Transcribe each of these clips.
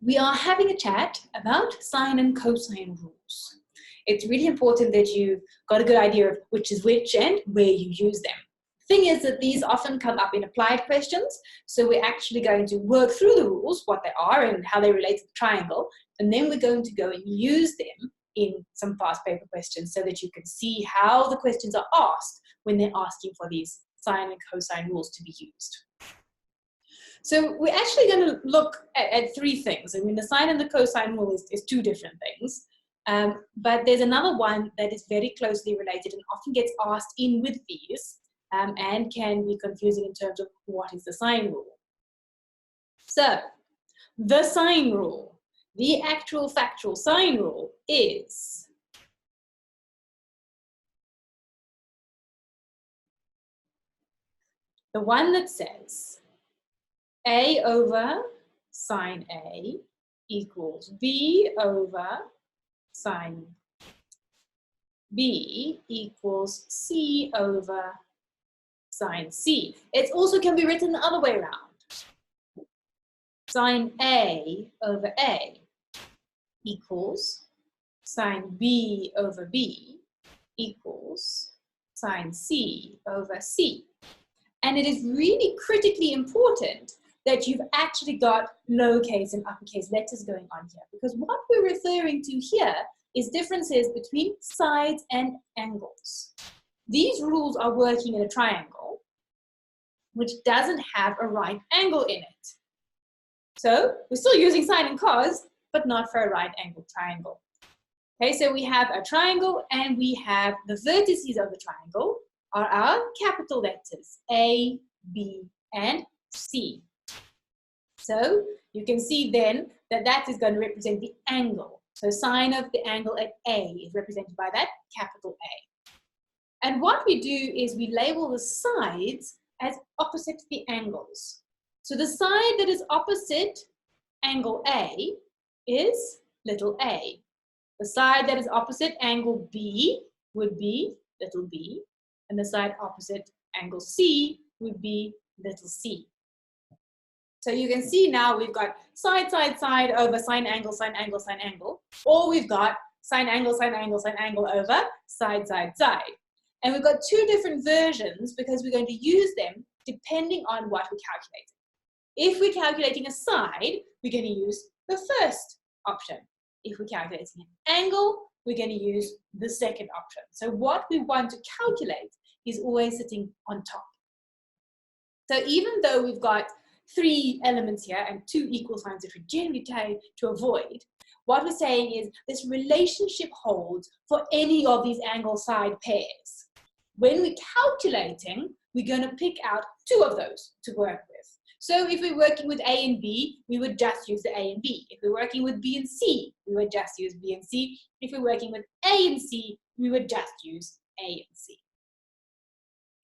we are having a chat about sine and cosine rules. It's really important that you've got a good idea of which is which and where you use them. The thing is that these often come up in applied questions, so we're actually going to work through the rules, what they are and how they relate to the triangle, and then we're going to go and use them in some past paper questions so that you can see how the questions are asked when they're asking for these sine and cosine rules to be used. So we're actually going to look at three things. I mean, the sine and the cosine rule is two different things. But there's another one that is very closely related and often gets asked in with these and can be confusing in terms of what is the sine rule. So, the sine rule, the actual factual sine rule is the one that says A over sine A equals B over sine B equals C over sine C. It also can be written the other way around. Sine A over A equals sine B over B equals sine C over C. And it is really critically important that you've actually got lowercase and uppercase letters going on here, because what we're referring to here is differences between sides and angles. These rules are working in a triangle which doesn't have a right angle in it. So we're still using sine and cos, but not for a right angle triangle. Okay, so we have a triangle and we have the vertices of the triangle are our capital letters, A, B, and C. So you can see then that that is going to represent the angle. So sine of the angle at A is represented by that capital A. And what we do is we label the sides as opposite the angles. So the side that is opposite angle A is little a. The side that is opposite angle B would be little b. And the side opposite angle C would be little c. So you can see now we've got side, side, side over sine angle, sine angle, sine angle. Or we've got sine angle, sine angle, sine angle over side, side, side. And we've got two different versions because we're going to use them depending on what we're calculating. If we're calculating a side, we're going to use the first option. If we're calculating an angle, we're going to use the second option. So what we want to calculate is always sitting on top. So even though we've got three elements here and two equal signs that we generally try to avoid, what we're saying is this relationship holds for any of these angle side pairs. When we're calculating, we're going to pick out two of those to work with. So if we're working with A and B, we would just use the A and B. If we're working with B and C, we would just use B and C. If we're working with A and C, we would just use A and C.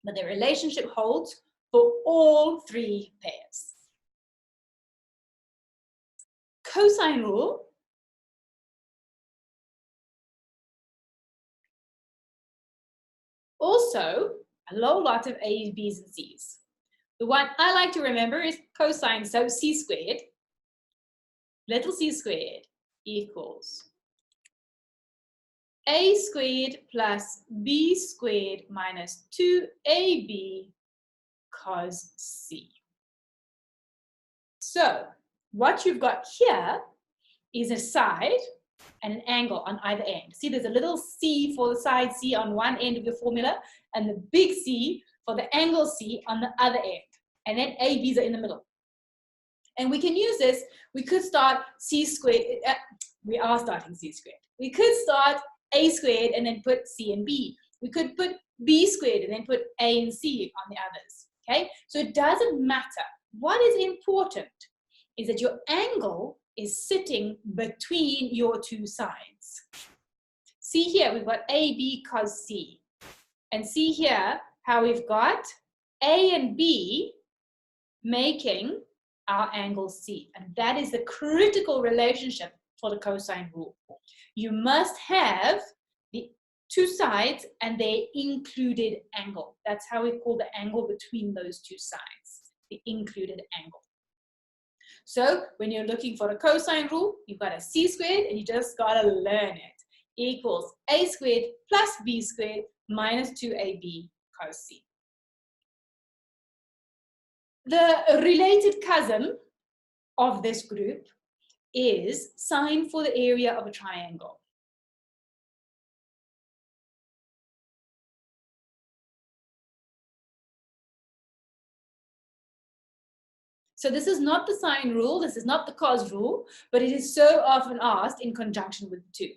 But the relationship holds for all three pairs. Cosine rule. Also, a whole lot of A's, B's, and C's. The one I like to remember is cosine, so c squared, little c squared equals a squared plus b squared minus 2ab cos c. So what you've got here is a side and an angle on either end. See, there's a little c for the side c on one end of your formula and the big C for the angle C on the other end. And then A, B's are in the middle. And we can use this. We could start C squared. We are starting C squared. We could start A squared and then put C and B. We could put B squared and then put A and C on the others. Okay? So it doesn't matter. What is important is that your angle is sitting between your two sides. See here, we've got AB cos C. And see here how we've got A and B making our angle C. And that is the critical relationship for the cosine rule. You must have the two sides and their included angle. That's how we call the angle between those two sides, the included angle. So when you're looking for a cosine rule, you've got a c squared and you just got to learn it. Equals a squared plus b squared minus 2ab cos c. The related cousin of this group is sine for the area of a triangle. So this is not the sine rule, this is not the cos rule, but it is so often asked in conjunction with the two.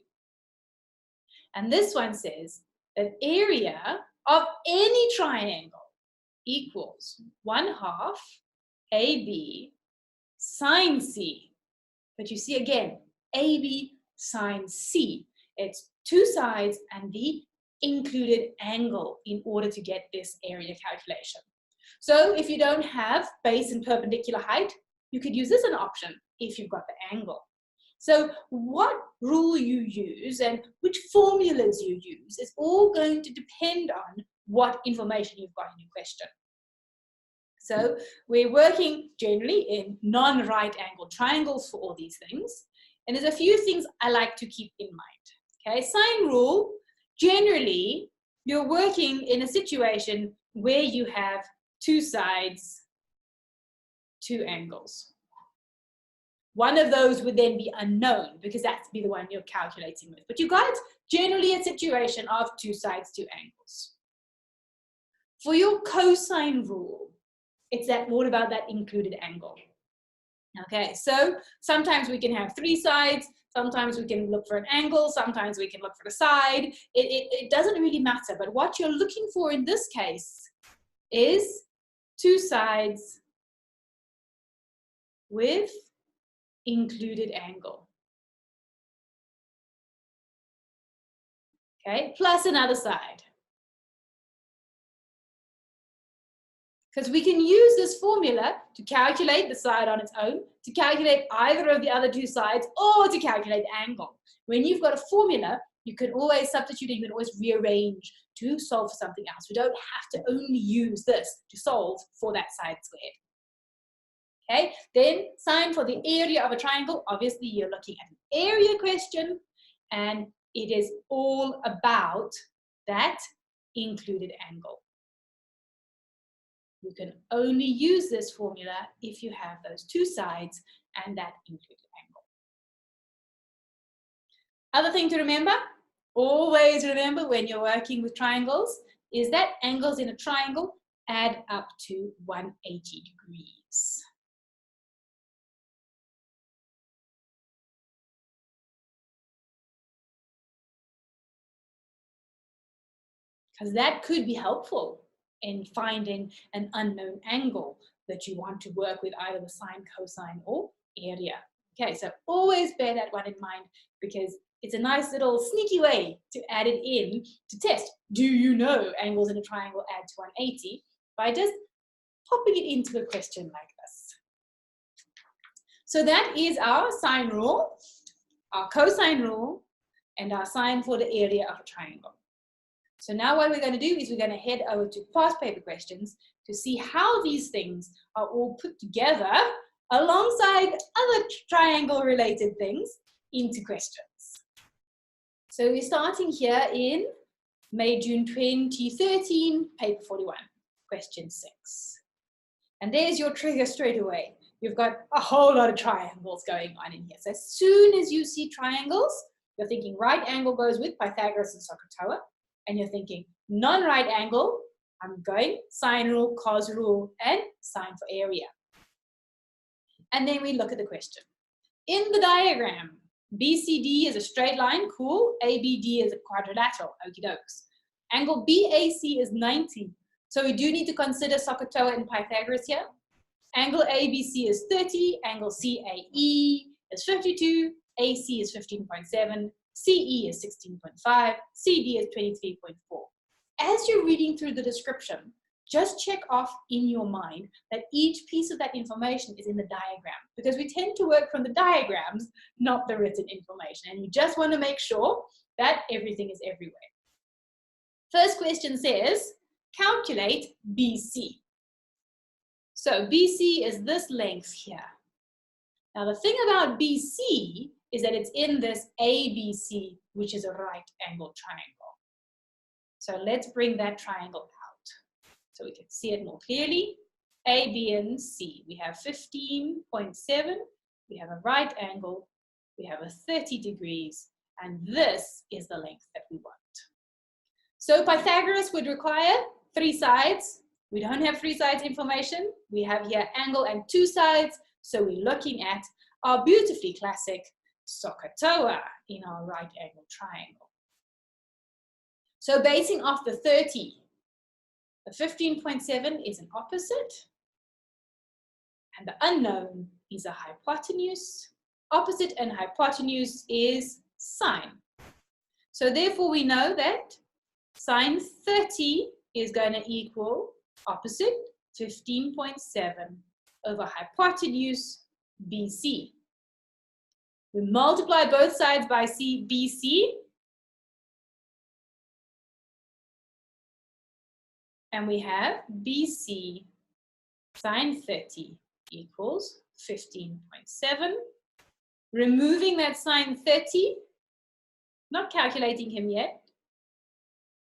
And this one says that area of any triangle equals 1/2 AB sine C. But you see again, AB sine C. It's two sides and the included angle in order to get this area calculation. So if you don't have base and perpendicular height, you could use this as an option if you've got the angle. So what rule you use and which formulas you use is all going to depend on what information you've got in your question. So we're working generally in non-right angle triangles for all these things. And there's a few things I like to keep in mind. Okay, sine rule, generally you're working in a situation where you have two sides, two angles. One of those would then be unknown because that's be the one you're calculating with. But you got generally a situation of two sides, two angles. For your cosine rule, it's that all about that included angle. Okay, so sometimes we can have three sides, sometimes we can look for an angle, sometimes we can look for the side. It doesn't really matter, but what you're looking for in this case is two sides with included angle. Okay, plus another side. Because we can use this formula to calculate the side on its own, to calculate either of the other two sides, or to calculate the angle. When you've got a formula, you can always substitute, you can always rearrange to solve for something else. We don't have to only use this to solve for that side squared. Okay, then sine for the area of a triangle. Obviously, you're looking at an area question, and it is all about that included angle. You can only use this formula if you have those two sides and that included angle. Other thing to remember, always remember when you're working with triangles, is that angles in a triangle add up to 180 degrees. Because that could be helpful in finding an unknown angle that you want to work with, either the sine, cosine, or area. Okay, so always bear that one in mind because it's a nice little sneaky way to add it in to test. Do you know angles in a triangle add to 180? By just popping it into a question like this. So that is our sine rule, our cosine rule, and our sine for the area of a triangle. So now what we're going to do is we're going to head over to past paper questions to see how these things are all put together alongside other triangle related things into questions. So we're starting here in May-June 2013, paper 41, question 6. And there's your trigger straight away. You've got a whole lot of triangles going on in here. So as soon as you see triangles, you're thinking right angle goes with Pythagoras and SOHCAHTOA. And you're thinking non-right angle, I'm going sine rule, cos rule, and sine for area. And then we look at the question. In the diagram, BCD is a straight line, cool. ABD is a quadrilateral, okie dokes. Angle BAC is 90. So we do need to consider SOHCAHTOA and Pythagoras here. Angle ABC is 30, angle CAE is 52, AC is 15.7, CE is 16.5, CD is 23.4. As you're reading through the description, just check off in your mind that each piece of that information is in the diagram, because we tend to work from the diagrams, not the written information, and you just want to make sure that everything is everywhere. First question says, calculate BC. So BC is this length here. Now the thing about BC is that it's in this ABC, which is a right angled triangle. So let's bring that triangle out so we can see it more clearly. A, B, and C. We have 15.7, we have a right angle, we have a 30 degrees, and this is the length that we want. So Pythagoras would require 3 sides. We don't have 3 sides information. We have here angle and 2 sides. So we're looking at our beautifully classic SOHCAHTOA in our right angle triangle. So basing off the 30, the 15.7 is an opposite, and the unknown is a hypotenuse. Opposite and hypotenuse is sine. So therefore we know that sine 30 is going to equal opposite 15.7 over hypotenuse BC. We multiply both sides by BC, and we have BC sine 30 equals 15.7. Removing that sine 30, not calculating him yet,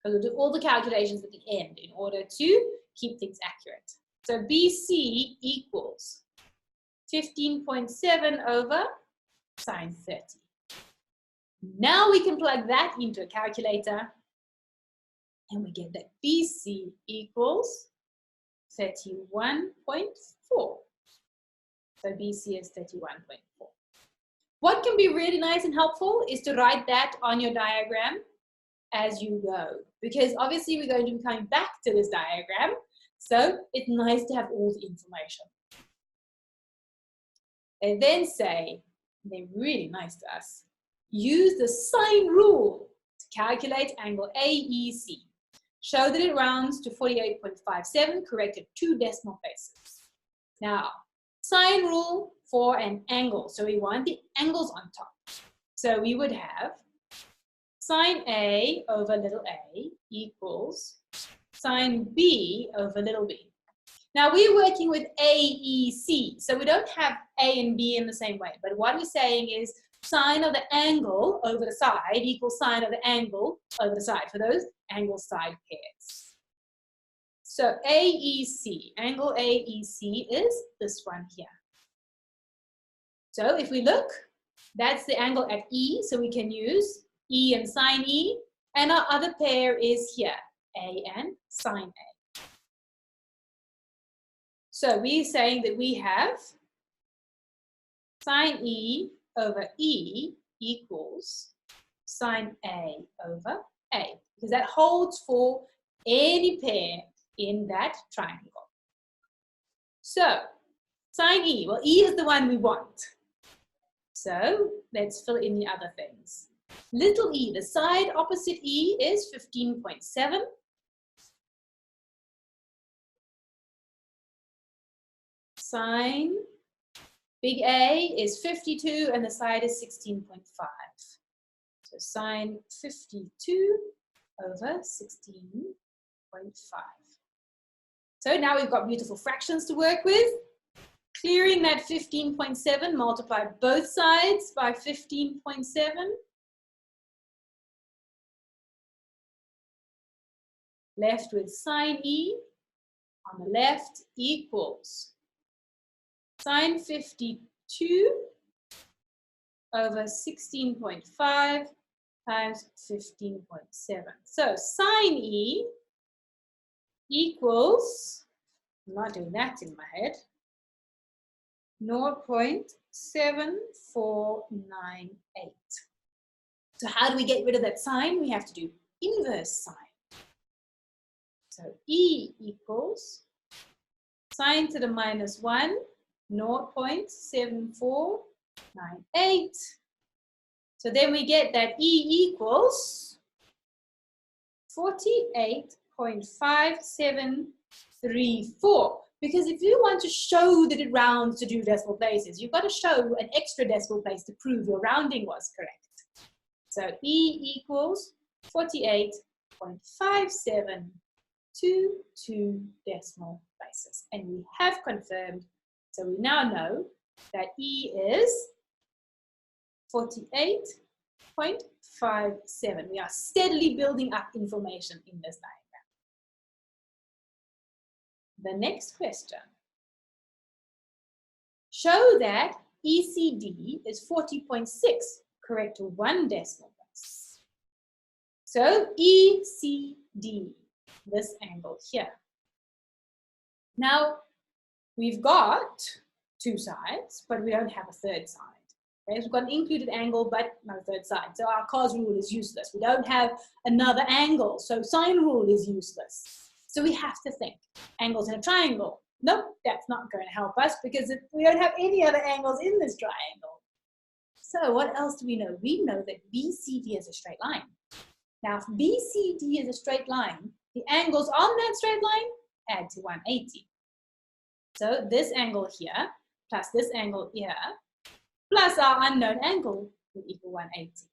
because we'll do all the calculations at the end in order to keep things accurate. So BC equals 15.7 over sine 30. Now we can plug that into a calculator, and we get that BC equals 31.4. So BC is 31.4. What can be really nice and helpful is to write that on your diagram as you go, because obviously we're going to be coming back to this diagram, so it's nice to have all the information. They then say, they're really nice to us, use the sine rule to calculate angle AEC. Show that it rounds to 48.57, corrected 2 decimal places. Now, sine rule for an angle, so we want the angles on top. So we would have sine A over little a equals sine B over little b. Now we're working with AEC, so we don't have A and B in the same way, but what we're saying is sine of the angle over the side equals sine of the angle over the side for those angle side pairs. So AEC, angle AEC is this one here. So if we look, that's the angle at E, so we can use E and sine E, and our other pair is here, A and sine A. So we're saying that we have sine E over E equals sine A over A, because that holds for any pair in that triangle. So sine E, well, E is the one we want. So let's fill in the other things. Little e, the side opposite E is 15.7. Sine big A is 52 and the side is 16.5. So sine 52 over 16.5. So now we've got beautiful fractions to work with. Clearing that 15.7, multiply both sides by 15.7. Left with sine E on the left equals sine 52 over 16.5 times 15.7. So sine E equals, I'm not doing that in my head, 0.7498. So how do we get rid of that sign? We have to do inverse sine. So E equals sine to the minus 1, 0.7498. So then we get that E equals 48.5734. Because if you want to show that it rounds to 2 decimal places, you've got to show an extra decimal place to prove your rounding was correct. So E equals 48.5722 decimal places. And we have confirmed, so we now know that E is 48.57. We are steadily building up information in this diagram. The next question. Show that ECD is 40.6, correct to 1 decimal place. So ECD, this angle here. Now, we've got 2 sides, but we don't have a third side. Okay, so we've got an included angle, but no third side. So our cos rule is useless. We don't have another angle, so sine rule is useless. So we have to think. Angles in a triangle. Nope, that's not going to help us because we don't have any other angles in this triangle. So what else do we know? We know that BCD is a straight line. Now, if BCD is a straight line, the angles on that straight line add to 180. So this angle here, plus this angle here, plus our unknown angle will equal 180.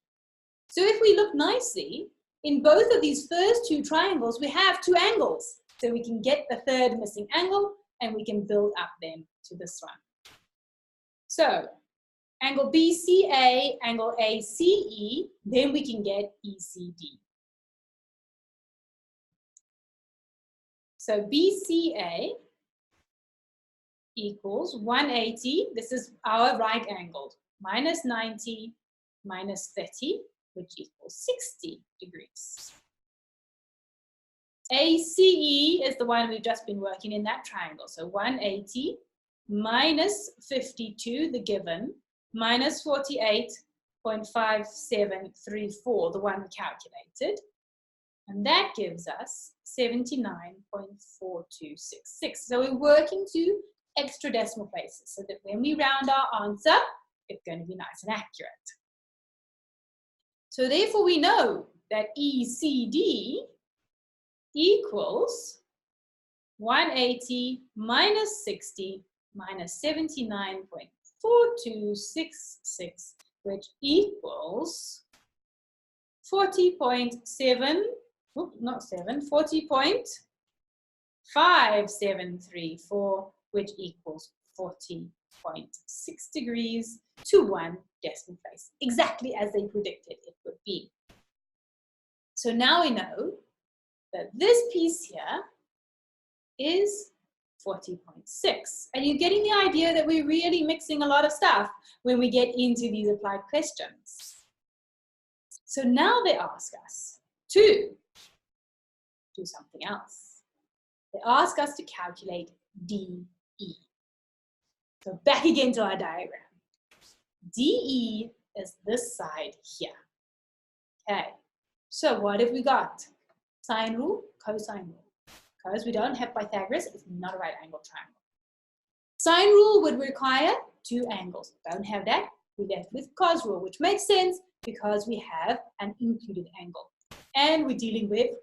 So if we look nicely, in both of these first 2 triangles, we have 2 angles. So we can get the third missing angle and we can build up then to this one. So angle BCA, angle ACE, then we can get ECD. So BCA equals 180, this is our right angle, minus 90 minus 30, which equals 60 degrees. ACE is the one we've just been working in that triangle. So 180 minus 52, the given, minus 48.5734, the one we calculated. And that gives us 79.4266. So we're working to extra decimal places so that when we round our answer, it's going to be nice and accurate. So therefore we know that ECD equals 180 minus 60 minus 79.4266, which equals 40.5734, which equals 40.6 degrees to 1 decimal place, exactly as they predicted it would be. So now we know that this piece here is 40.6. And you're getting the idea that we're really mixing a lot of stuff when we get into these applied questions. So now they ask us to do something else. They ask us to calculate DE. So back again to our diagram. DE is this side here. Okay, so what have we got? Sine rule, cosine rule. Because we don't have Pythagoras, it's not a right angle triangle. Sine rule would require 2 angles. Don't have that, we're left with cos rule, which makes sense because we have an included angle. And we're dealing with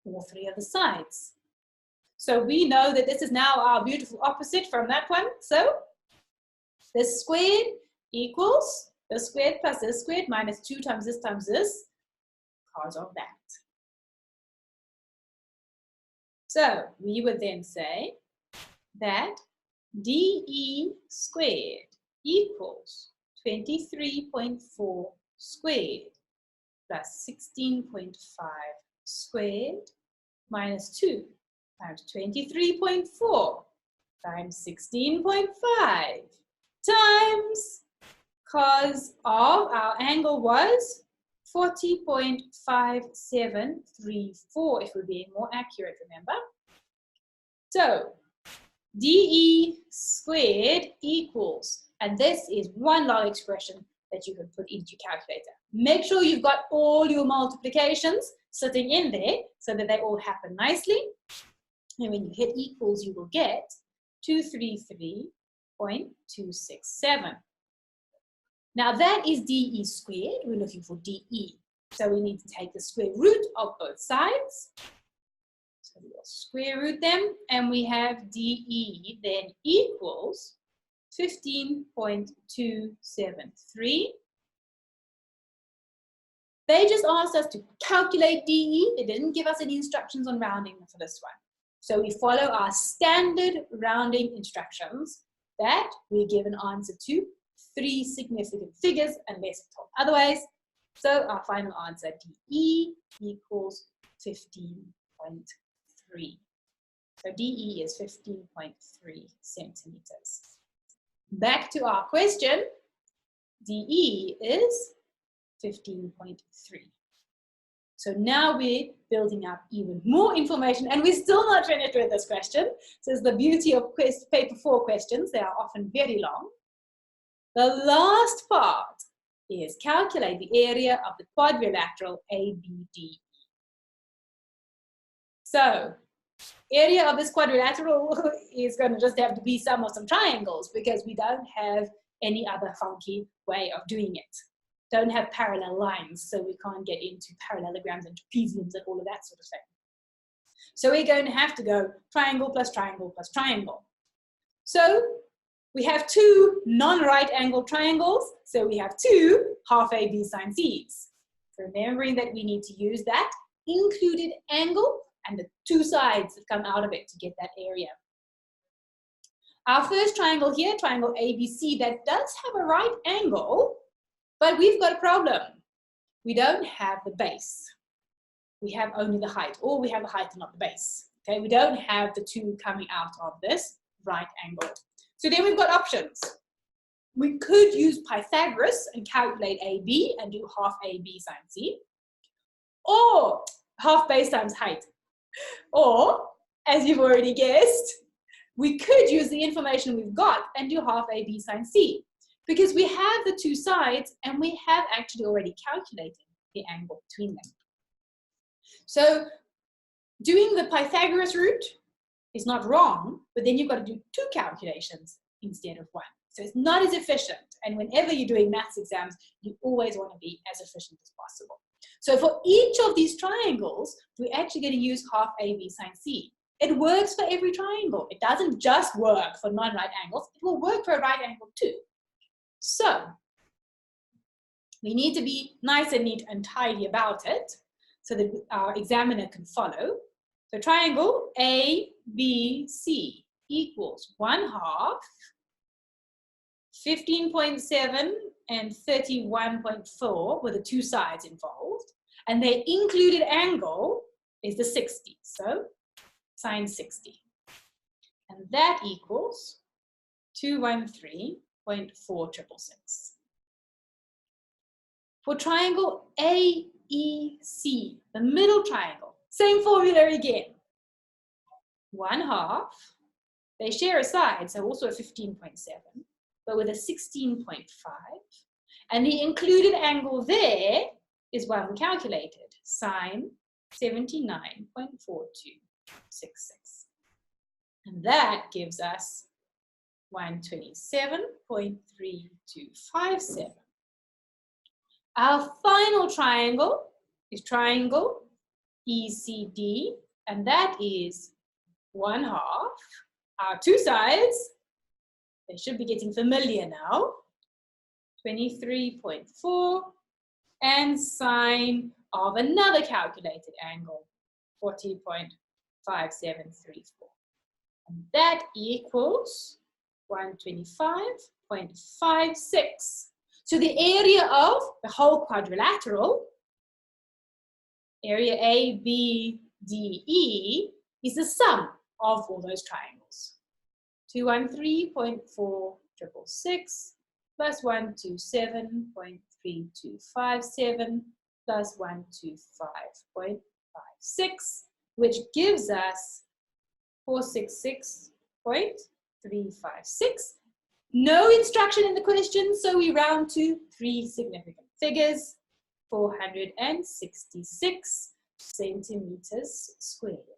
all 3 of the sides. So we know that this is now our beautiful opposite from that one. So this squared equals this squared plus this squared minus 2 times this, cos of that. So we would then say that DE squared equals 23.4 squared plus 16.5 squared minus 2 times 23.4 times 16.5 times cos of our angle was 40.5734, if we're being more accurate, remember? So DE squared equals, and this is one long expression that you can put into your calculator. Make sure you've got all your multiplications sitting in there so that they all happen nicely. And when you hit equals, you will get 233.267. Now that is DE squared. We're looking for DE. So we need to take the square root of both sides. So we'll square root them, and we have DE then equals 15.273. They just asked us to calculate DE. They didn't give us any instructions on rounding for this one. So we follow our standard rounding instructions that we give an answer to 3 significant figures unless told otherwise. So our final answer, DE, equals 15.3. So DE is 15.3 centimeters. Back to our question, DE is 15.3. So now we're building up even more information, and we're still not finished with this question. So it's the beauty of paper 4 questions. They are often very long. The last part is calculate the area of the quadrilateral ABDE. So area of this quadrilateral is going to just have to be sum of some triangles, because we don't have any other funky way of doing it. Don't have parallel lines, so we can't get into parallelograms and trapeziums and all of that sort of thing. So we're going to have to go triangle plus triangle plus triangle. So we have 2 non-right angled triangles, so we have 2 half AB sine Cs. Remembering that we need to use that included angle and the 2 sides that come out of it to get that area. Our first triangle here, triangle ABC, that does have a right angle, but we've got a problem. We don't have the base. We have only the height, or we have the height and not the base. Okay, we don't have the 2 coming out of this right angle. So then we've got options. We could use Pythagoras and calculate AB and do half AB sine C, or half base times height. Or, as you've already guessed, we could use the information we've got and do half AB sine C, because we have the 2 sides and we have actually already calculated the angle between them. So doing the Pythagoras route is not wrong, but then you've got to do 2 calculations instead of 1. So it's not as efficient, and whenever you're doing maths exams, you always want to be as efficient as possible. So for each of these triangles, we're actually going to use half AB sine C. It works for every triangle. It doesn't just work for non-right angles, it will work for a right angle too. So we need to be nice and neat and tidy about it so that our examiner can follow. So triangle ABC equals 1/2, 15.7 and 31.4 with the 2 sides involved. And the included angle is the 60. So sine 60. And that equals 213.466. For triangle AEC, the middle triangle, same formula again. 1/2. They share a side, so also a 15.7, but with a 16.5. And the included angle there is one we calculated, sine 79.4266. And that gives us 127.3257. Our final triangle is triangle ECD, and that is 1/2. Our 2 sides, they should be getting familiar now, 23.4, and sine of another calculated angle, 40.5734. And that equals 125.56. So the area of the whole quadrilateral, area ABDE, is the sum of all those triangles. 213.4666 plus 127.3257 plus 125.56, which gives us 466.356. No instruction in the question, so we round to 3 significant figures, 466 centimeters squared.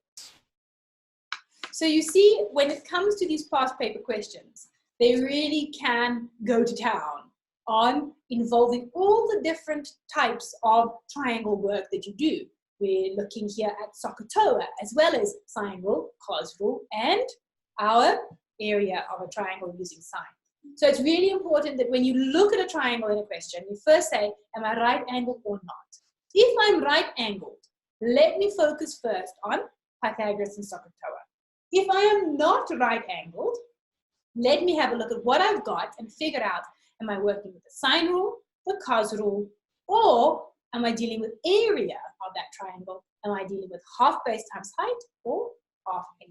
So you see, when it comes to these past paper questions, they really can go to town on involving all the different types of triangle work that you do. We're looking here at SOHCAHTOA, as well as sine rule, cos rule, and our area of a triangle using sine. So it's really important that when you look at a triangle in a question, you first say, am I right angled or not? If I'm right angled, let me focus first on Pythagoras and SOHCAHTOA. If I am not right angled, let me have a look at what I've got and figure out, am I working with the sine rule, the cos rule, or am I dealing with area of that triangle? Am I dealing with half base times height or half a